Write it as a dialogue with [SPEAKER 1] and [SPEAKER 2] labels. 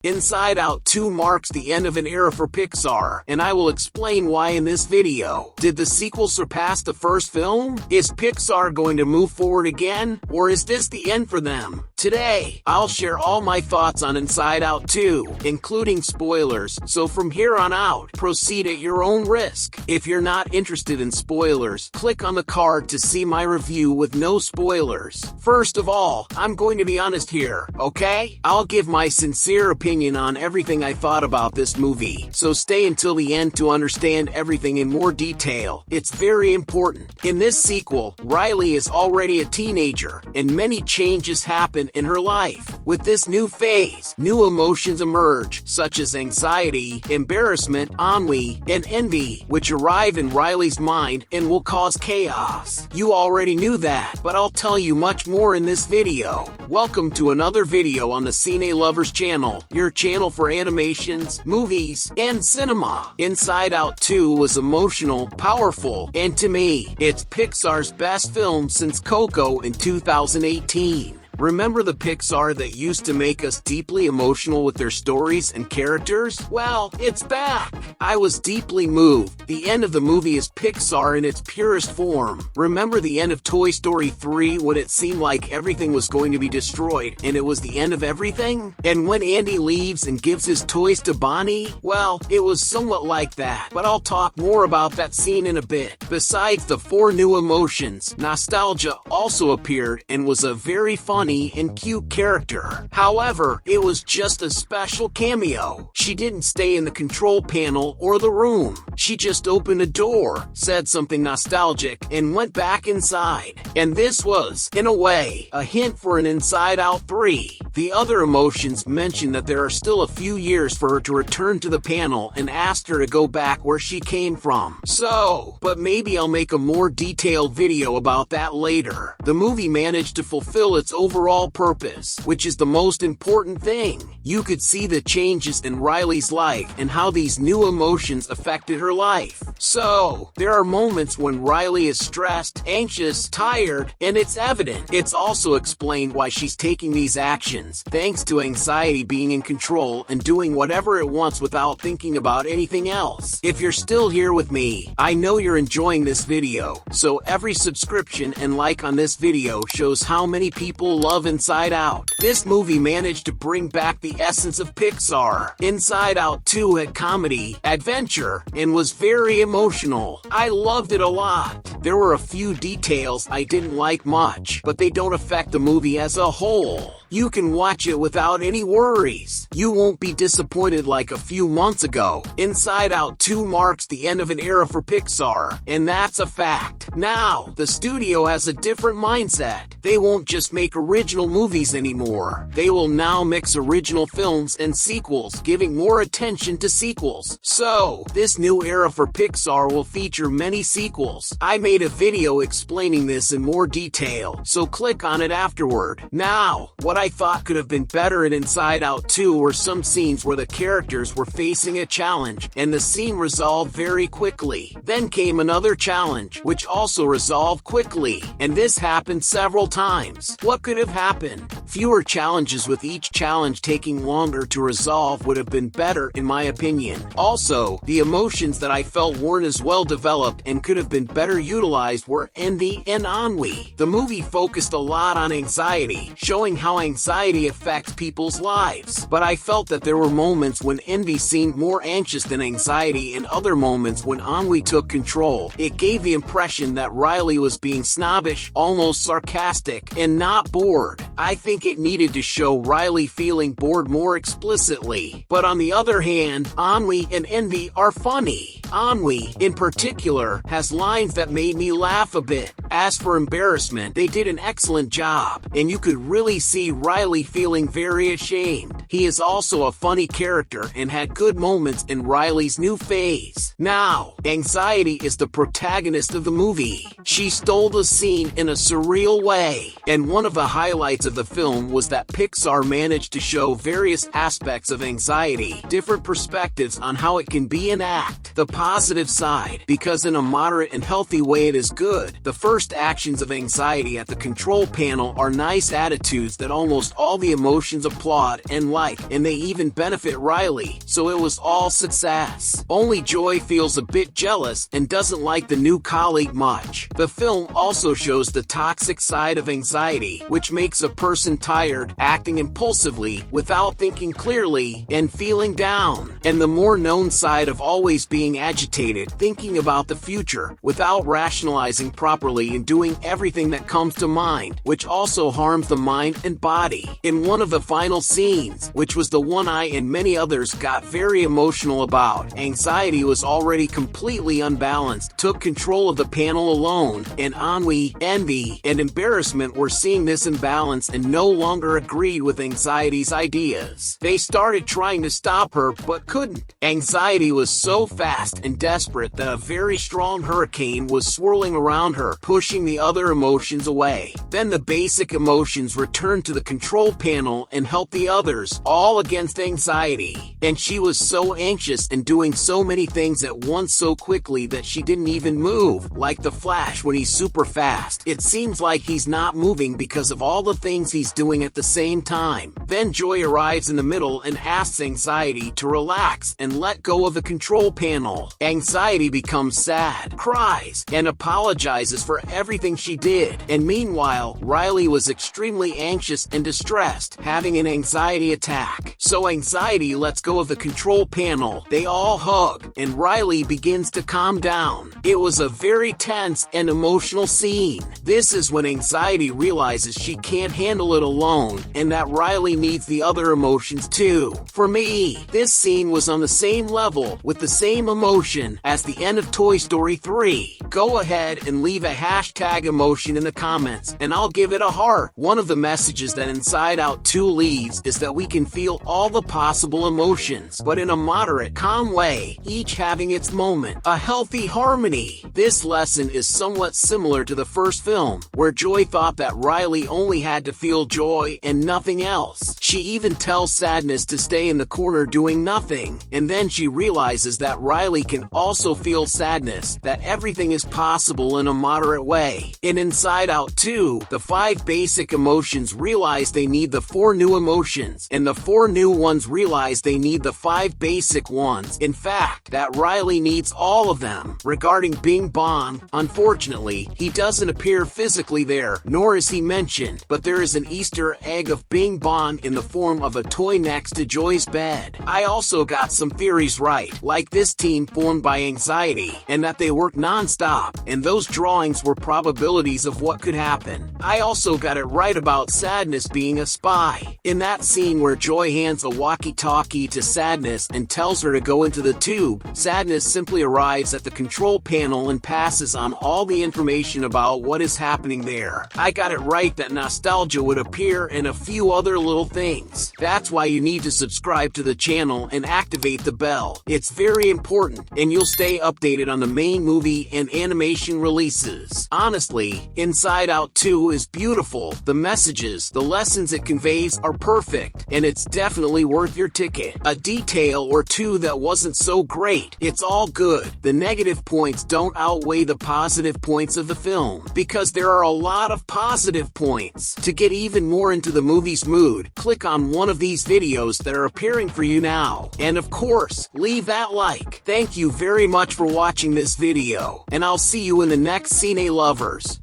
[SPEAKER 1] Inside Out 2 marks the end of an era for Pixar, and I will explain why in this video. Did the sequel surpass the first film? Is Pixar going to move forward again, or is this the end for them? Today, I'll share all my thoughts on Inside Out 2, including spoilers, so from here on out, proceed at your own risk. If you're not interested in spoilers, click on the card to see my review with no spoilers. First of all, I'm going to be honest here, okay? I'll give my sincere opinion on everything I thought about this movie, so stay until the end to understand everything in more detail. It's very important. In this sequel, Riley is already a teenager, and many changes happen in her life. With this new phase, new emotions emerge, such as anxiety, embarrassment, ennui, and envy, which arrive in Riley's mind and will cause chaos. You already knew that, but I'll tell you much more in this video. Welcome to another video on the Cine Lovers channel, your channel for animations, movies, and cinema. Inside Out 2 was emotional, powerful, and to me, it's Pixar's best film since Coco in 2018. Remember the Pixar that used to make us deeply emotional with their stories and characters? Well, it's back! I was deeply moved. The end of the movie is Pixar in its purest form. Remember the end of Toy Story 3 when it seemed like everything was going to be destroyed and it was the end of everything? And when Andy leaves and gives his toys to Bonnie? Well, it was somewhat like that, but I'll talk more about that scene in a bit. Besides the 4 new emotions, nostalgia also appeared and was a very funny and cute character. However, it was just a special cameo. She didn't stay in the control panel or the room. She just opened a door, said something nostalgic, and went back inside. And this was, in a way, a hint for an Inside Out 3. The other emotions mentioned that there are still a few years for her to return to the panel and asked her to go back where she came from. But maybe I'll make a more detailed video about that later. The movie managed to fulfill its overall purpose, which is the most important thing. You could see the changes in Riley's life and how these new emotions affected her life. There are moments when Riley is stressed, anxious, tired, and it's evident. It's also explained why she's taking these actions, thanks to anxiety being in control and doing whatever it wants without thinking about anything else. If you're still here with me, I know you're enjoying this video, so every subscription and like on this video shows how many people love Inside Out. This movie managed to bring back the essence of Pixar. Inside Out 2 had comedy, adventure, and was very emotional. I loved it a lot. There were a few details I didn't like much, but they don't affect the movie as a whole. You can watch it without any worries. You won't be disappointed like a few months ago. Inside Out 2 marks the end of an era for Pixar, and that's a fact. Now, the studio has a different mindset. They won't just make original movies anymore. They will now mix original films and sequels, giving more attention to sequels. This new era for Pixar will feature many sequels. I made a video explaining this in more detail, so click on it afterward. Now, what I thought could have been better in Inside Out 2 were some scenes where the characters were facing a challenge, and the scene resolved very quickly. Then came another challenge, which also resolved quickly, and this happened several times. What could have happened? Fewer challenges with each challenge taking longer to resolve would have been better in my opinion. Also, the emotions that I felt weren't as well developed and could have been better utilized were envy and ennui. The movie focused a lot on anxiety, showing how anxiety affects people's lives. But I felt that there were moments when envy seemed more anxious than anxiety and other moments when ennui took control. It gave the impression that Riley was being snobbish, almost sarcastic, and not bored. I think it needed to show Riley feeling bored more explicitly. But on the other hand, ennui and envy are funny. Ennui, in particular, has lines that made me laugh a bit. As for embarrassment, they did an excellent job, and you could really see Riley feeling very ashamed. He is also a funny character and had good moments in Riley's new phase. Now, anxiety is the protagonist of the movie. She stole the scene in a surreal way, and one of the highlights of the film was that Pixar managed to show various aspects of anxiety, different perspectives on how it can be an act. The positive side, because in a moderate and healthy way way it is good. The first actions of anxiety at the control panel are nice attitudes that almost all the emotions applaud and like, and they even benefit Riley, so it was all success. Only Joy feels a bit jealous and doesn't like the new colleague much. The film also shows the toxic side of anxiety, which makes a person tired, acting impulsively, without thinking clearly, and feeling down. And the more known side of always being agitated, thinking about the future, without rationalizing properly and doing everything that comes to mind, which also harms the mind and body. In one of the final scenes, which was the one I and many others got very emotional about, anxiety was already completely unbalanced, took control of the panel alone, and ennui, envy, and embarrassment were seeing this imbalance and no longer agreed with anxiety's ideas. They started trying to stop her but couldn't. Anxiety was so fast and desperate that a very strong hurricane was swirling around her, pushing the other emotions away. Then the basic emotions returned to the control panel and helped the others, all against anxiety. And she was so anxious and doing so many things at once so quickly that she didn't even move, like the Flash when he's super fast. It seems like he's not moving because of all the things he's doing at the same time. Then Joy arrives in the middle and asks anxiety to relax and let go of the control panel. Anxiety becomes sad, cries, and apologizes for everything she did. And meanwhile, Riley was extremely anxious and distressed, having an anxiety attack. So anxiety lets go of the control panel. They all hug, and Riley begins to calm down. It was a very tense and emotional scene. This is when anxiety realizes she can't handle it alone, and that Riley needs the other emotions too. For me, this scene was on the same level, with the same emotion, as the end of Toy Story 3. Go ahead and leave a hashtag emotion in the comments, and I'll give it a heart. One of the messages that Inside Out 2 leaves is that we can feel all the possible emotions, but in a moderate, calm way, each having its moment. A healthy harmony. This lesson is somewhat similar to the first film, where Joy thought that Riley only had to feel joy and nothing else. She even tells Sadness to stay in the corner doing nothing, and then she realizes that Riley can also feel sadness, that everything is possible in a moderate way. In Inside Out 2, the 5 basic emotions realize they need the 4 new emotions, and the 4 new ones realize they need the 5 basic ones. In fact, that Riley needs all of them. Regarding Bing Bong, unfortunately, he doesn't appear physically there, nor is he mentioned, but there is an Easter egg of Bing Bong in the form of a toy next to Joy's bed. I also got some theories right, like this team formed by anxiety, and that they work non-stop, and those drawings were probabilities of what could happen. I also got it right about Sadness being a spy. In that scene where Joy hands a walkie-talkie to Sadness and tells her to go into the tube, Sadness simply arrives at the control panel and passes on all the information about what is happening there. I got it right that nostalgia would appear and a few other little things. That's why you need to subscribe to the channel and activate the bell. It's very important, and you'll stay updated on the main movie and animation releases. Honestly, Inside Out 2 is beautiful. The messages, the lessons it conveys are perfect, and it's definitely worth your ticket. A detail or two that wasn't so great, it's all good. The negative points don't outweigh the positive points of the film, because there are a lot of positive points. To get even more into the movie's mood, click on one of these videos that are appearing for you now. And of course, leave that like. Thank you very much for watching this video, and I'll see you in the next Cine Lovers.